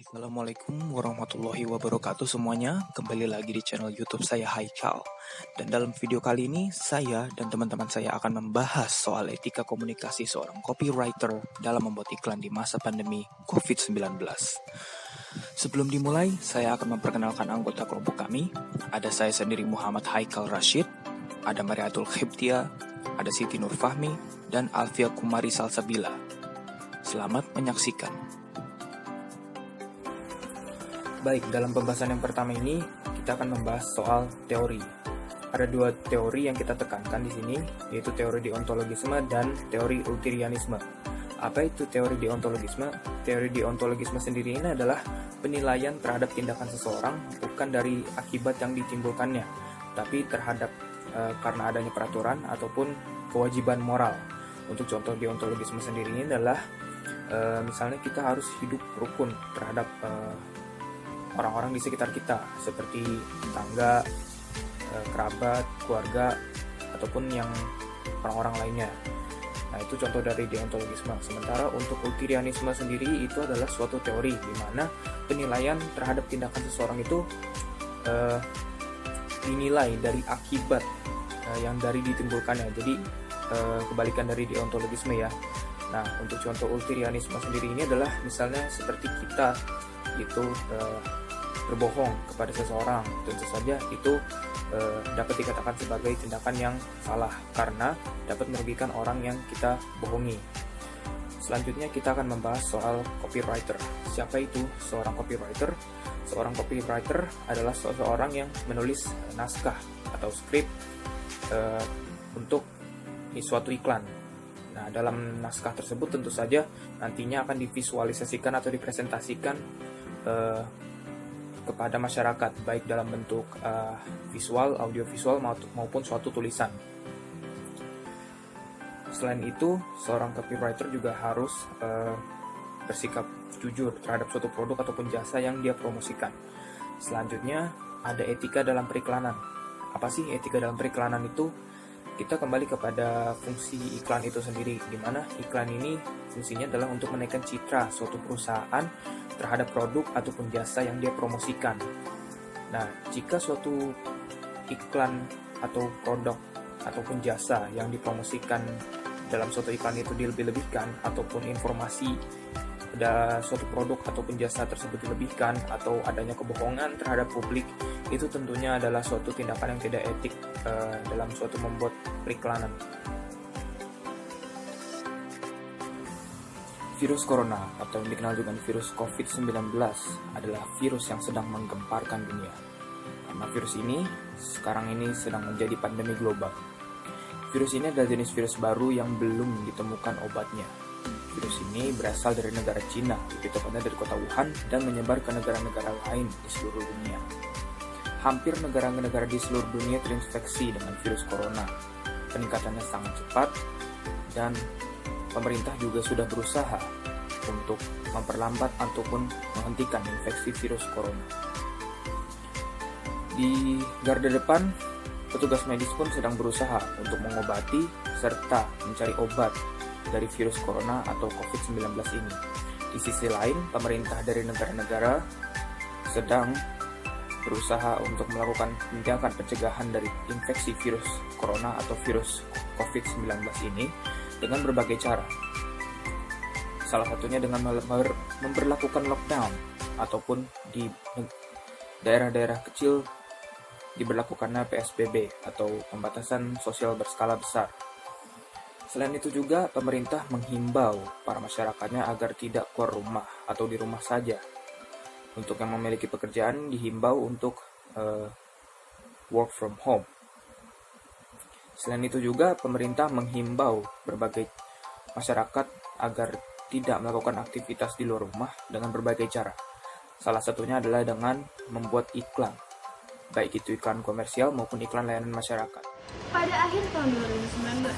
Assalamualaikum warahmatullahi wabarakatuh semuanya. Kembali lagi di channel YouTube saya Haikal. Dan dalam video kali ini saya dan teman-teman saya akan membahas soal etika komunikasi seorang copywriter dalam membuat iklan di masa pandemi COVID-19. Sebelum dimulai, saya akan memperkenalkan anggota kelompok kami. Ada saya sendiri Muhammad Haikal Rashid, ada Mariatul Khibtia, ada Siti Nur Fahmi, dan Alfia Kumari Salsabila. Selamat menyaksikan. Baik, dalam pembahasan yang pertama ini kita akan membahas soal teori. Ada dua teori yang kita tekankan di sini, yaitu teori deontologisme dan teori utilitarianisme. Apa itu teori deontologisme? Teori deontologisme sendiri ini adalah penilaian terhadap tindakan seseorang bukan dari akibat yang ditimbulkannya, tapi terhadap karena adanya peraturan ataupun kewajiban moral. Untuk contoh deontologisme sendiri ini adalah misalnya kita harus hidup rukun terhadap orang-orang di sekitar kita, seperti tetangga, kerabat, keluarga, ataupun yang orang-orang lainnya. Nah, itu contoh dari deontologisme. Sementara untuk utilitarianisme sendiri itu adalah suatu teori di mana penilaian terhadap tindakan seseorang itu dinilai dari akibat yang dari ditimbulkannya. Jadi kebalikan dari deontologisme ya. Nah, untuk contoh utilitarianisme sendiri ini adalah misalnya seperti kita itu berbohong kepada seseorang, tentu saja itu dapat dikatakan sebagai tindakan yang salah karena dapat merugikan orang yang kita bohongi. Selanjutnya kita akan membahas soal copywriter. Siapa itu seorang copywriter? Seorang copywriter adalah seseorang yang menulis naskah atau skrip untuk suatu iklan. Nah, dalam naskah tersebut tentu saja nantinya akan divisualisasikan atau dipresentasikan kepada masyarakat, baik dalam bentuk visual, audiovisual maupun suatu tulisan. Selain itu, seorang copywriter juga harus bersikap jujur terhadap suatu produk ataupun jasa yang dia promosikan. Selanjutnya, ada etika dalam periklanan. Apa sih etika dalam periklanan itu? Kita kembali kepada fungsi iklan itu sendiri, di mana iklan ini fungsinya adalah untuk menaikkan citra suatu perusahaan terhadap produk ataupun jasa yang dia promosikan. Nah, jika suatu iklan atau produk ataupun jasa yang dipromosikan dalam suatu iklan itu dilebih-lebihkan, ataupun informasi pada suatu produk ataupun jasa tersebut dilebihkan, atau adanya kebohongan terhadap publik, itu tentunya adalah suatu tindakan yang tidak etik dalam suatu membuat periklanan. Virus corona atau yang dikenal dengan virus COVID-19 adalah virus yang sedang menggemparkan dunia. Karena virus ini sekarang ini sedang menjadi pandemi global. Virus ini adalah jenis virus baru yang belum ditemukan obatnya. Virus ini berasal dari negara Cina, lebih tepatnya dari kota Wuhan, dan menyebar ke negara-negara lain di seluruh dunia. Hampir negara-negara di seluruh dunia terinfeksi dengan virus corona. Peningkatannya sangat cepat dan pemerintah juga sudah berusaha untuk memperlambat ataupun menghentikan infeksi virus corona. Di garda depan, petugas medis pun sedang berusaha untuk mengobati serta mencari obat dari virus corona atau COVID-19 ini. Di sisi lain, pemerintah dari negara-negara sedang berusaha untuk melakukan tindakan pencegahan dari infeksi virus corona atau virus COVID-19 ini dengan berbagai cara. Salah satunya dengan memberlakukan lockdown ataupun di daerah-daerah kecil diberlakukannya PSBB atau pembatasan sosial berskala besar. Selain itu juga pemerintah menghimbau para masyarakatnya agar tidak keluar rumah atau di rumah saja. Untuk yang memiliki pekerjaan dihimbau untuk work from home. Selain itu juga pemerintah menghimbau berbagai masyarakat agar tidak melakukan aktivitas di luar rumah dengan berbagai cara. Salah satunya adalah dengan membuat iklan, baik itu iklan komersial maupun iklan layanan masyarakat. Pada akhir tahun 2019,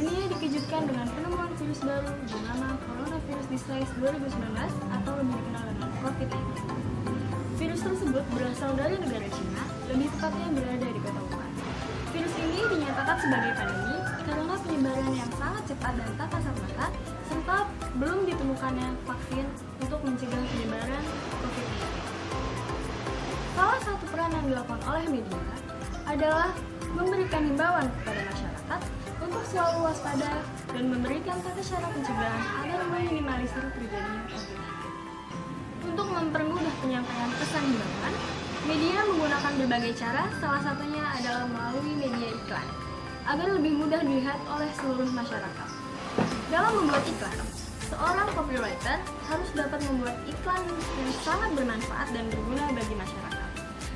dunia dikejutkan dengan penemuan virus baru bernama coronavirus disease 2019 atau lebih dikenal dengan COVID-19. Virus tersebut berasal dari negara Cina, lebih tepatnya berada di kota Wuhan. Virus ini dinyatakan sebagai pandemi karena penyebaran yang sangat cepat dan tak kasat mata, serta belum ditemukannya vaksin untuk mencegah penyebaran dilakukan oleh media adalah memberikan himbauan kepada masyarakat untuk selalu waspada dan memberikan tata cara pencegahan agar meminimalisir terjadinya COVID-19. Untuk mempermudah penyampaian pesan himbauan, media menggunakan berbagai cara, salah satunya adalah melalui media iklan, agar lebih mudah dilihat oleh seluruh masyarakat. Dalam membuat iklan, seorang copywriter harus dapat membuat iklan yang sangat bermanfaat dan berguna bagi masyarakat.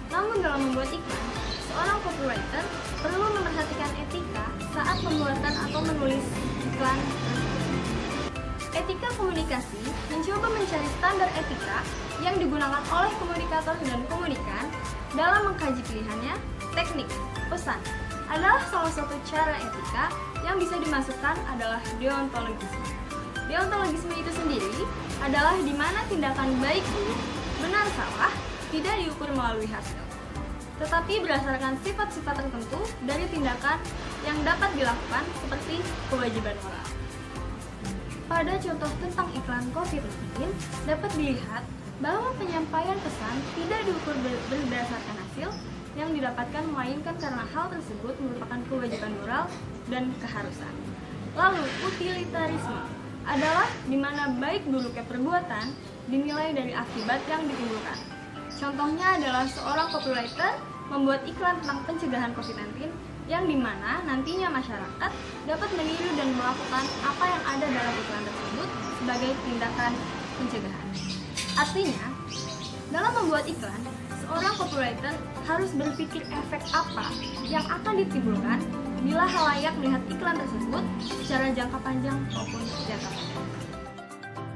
Namun dalam membuat iklan, seorang copywriter perlu memperhatikan etika saat pembuatan atau menulis iklan tersebut. Etika komunikasi mencoba mencari standar etika yang digunakan oleh komunikator dan komunikan dalam mengkaji pilihannya. Teknik pesan adalah salah satu cara etika yang bisa dimasukkan adalah deontologisme. Deontologisme itu sendiri adalah di mana tindakan baik buruk, benar salah tidak diukur melalui hasil, tetapi berdasarkan sifat-sifat tertentu dari tindakan yang dapat dilakukan seperti kewajiban moral. Pada contoh tentang iklan COVID-19 dapat dilihat bahwa penyampaian pesan tidak diukur berdasarkan hasil yang didapatkan, melainkan karena hal tersebut merupakan kewajiban moral dan keharusan. Lalu, utilitarisme adalah di mana baik buruknya perbuatan dinilai dari akibat yang ditimbulkan. Contohnya adalah seorang copywriter membuat iklan tentang pencegahan COVID-19 yang dimana nantinya masyarakat dapat meniru dan melakukan apa yang ada dalam iklan tersebut sebagai tindakan pencegahan. Artinya, dalam membuat iklan, seorang copywriter harus berpikir efek apa yang akan ditimbulkan bila halayak melihat iklan tersebut secara jangka panjang maupun jangka pendek.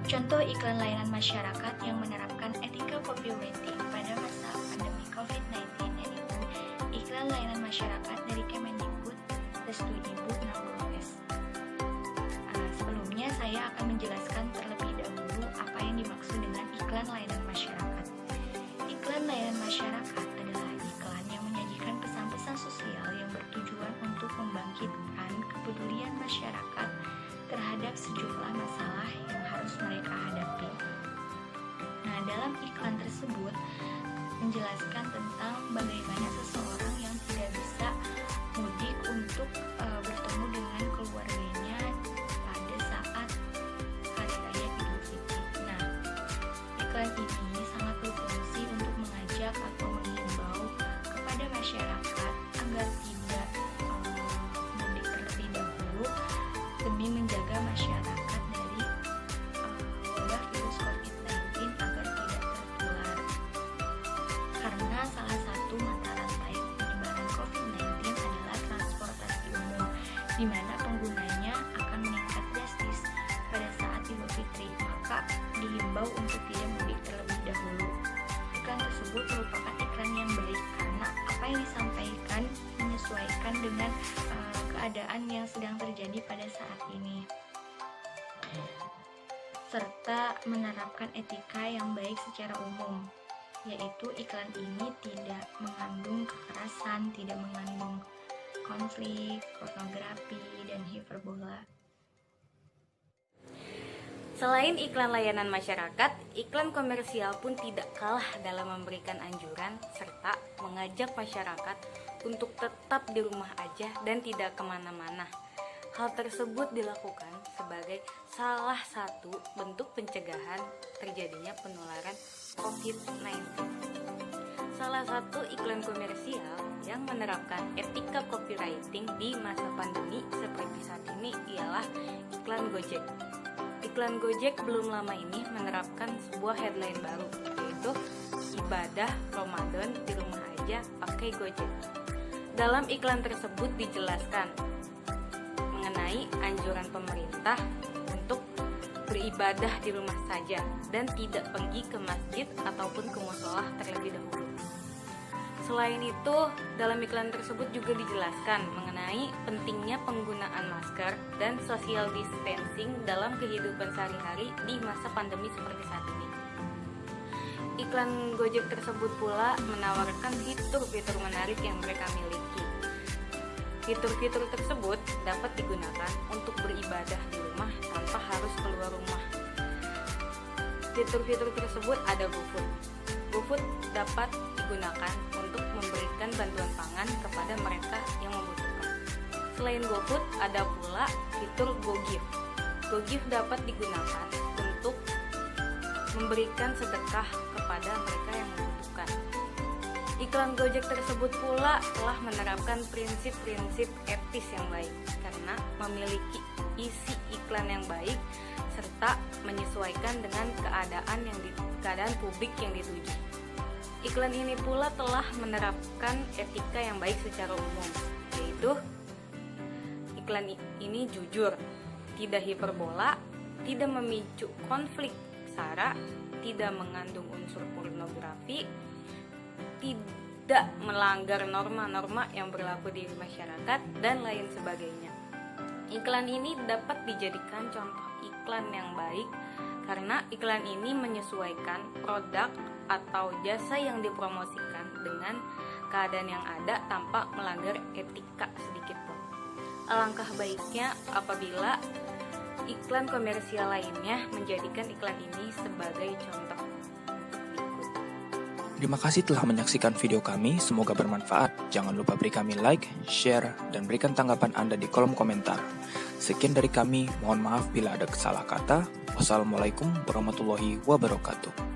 Contoh iklan layanan masyarakat yang menerapkan etika copywriting pada masa pandemi COVID-19 yaitu iklan layanan masyarakat dari Kemendikbud Restu Ibu 60S. Sebelumnya saya akan menjelaskan terlebih dahulu apa yang dimaksud dengan iklan layanan masyarakat. Iklan layanan masyarakat adalah iklan yang menyajikan pesan-pesan sosial yang bertujuan untuk membangkitkan kepedulian masyarakat terhadap sejumlah masalah yang harus mereka hadapi. Nah, dalam iklan tersebut menjelaskan tentang bagaimana seseorang yang tidak bisa mudik untuk bertemu dengan keluarganya pada saat Hari Raya Idul Fitri. Nah, iklan ini sangat berfungsi untuk mengajak atau menghimbau kepada masyarakat agar tidak mudik terlebih dahulu demi menjaga masyarakat dari wabah virus COVID-19 agar tidak tertular. Karena salah satu mata rantai penyebaran COVID-19 adalah transportasi umum, di mana penggunanya akan meningkat drastis pada saat Idul Fitri, maka dihimbau untuk tidak mudik terlebih dahulu. Iklan tersebut merupakan iklan yang baik karena apa yang disampaikan menyesuaikan dengan keadaan yang sedang terjadi pada saat ini, serta menerapkan etika yang baik secara umum, yaitu iklan ini tidak mengandung kekerasan, tidak mengandung konflik, pornografi, dan hiperbola. Selain iklan layanan masyarakat, iklan komersial pun tidak kalah dalam memberikan anjuran serta mengajak masyarakat untuk tetap di rumah aja dan tidak kemana-mana. Hal tersebut dilakukan sebagai salah satu bentuk pencegahan terjadinya penularan COVID-19. Salah satu iklan komersial yang menerapkan etika copywriting di masa pandemi seperti saat ini ialah iklan Gojek. Iklan Gojek belum lama ini menerapkan sebuah headline baru, yaitu ibadah Ramadan di rumah aja pakai Gojek. Dalam iklan tersebut dijelaskan mengenai anjuran pemerintah untuk beribadah di rumah saja dan tidak pergi ke masjid ataupun ke mushola terlebih dahulu. Selain itu, dalam iklan tersebut juga dijelaskan mengenai pentingnya penggunaan masker dan social distancing dalam kehidupan sehari-hari di masa pandemi seperti saat ini. Iklan Gojek tersebut pula menawarkan fitur-fitur menarik yang mereka miliki. Fitur-fitur tersebut dapat digunakan untuk beribadah di rumah tanpa harus keluar rumah. Fitur-fitur tersebut ada GoFood. GoFood dapat digunakan untuk memberikan bantuan pangan kepada mereka yang membutuhkan. Selain GoFood, ada pula fitur GoGive. GoGive dapat digunakan untuk memberikan sedekah kepada mereka yang membutuhkan. Iklan Gojek tersebut pula telah menerapkan prinsip-prinsip etis yang baik karena memiliki isi iklan yang baik serta menyesuaikan dengan keadaan publik yang dituju. Iklan ini pula telah menerapkan etika yang baik secara umum, yaitu iklan ini jujur, tidak hiperbola, tidak memicu konflik sara, tidak mengandung unsur pornografi, tidak melanggar norma-norma yang berlaku di masyarakat, dan lain sebagainya. Iklan ini dapat dijadikan contoh iklan yang baik karena iklan ini menyesuaikan produk atau jasa yang dipromosikan dengan keadaan yang ada tanpa melanggar etika sedikit pun. Alangkah baiknya apabila iklan komersial lainnya menjadikan iklan ini sebagai contoh. Terima kasih telah menyaksikan video kami, semoga bermanfaat. Jangan lupa beri kami like, share, dan berikan tanggapan Anda di kolom komentar. Sekian dari kami, mohon maaf bila ada salah kata. Wassalamualaikum warahmatullahi wabarakatuh.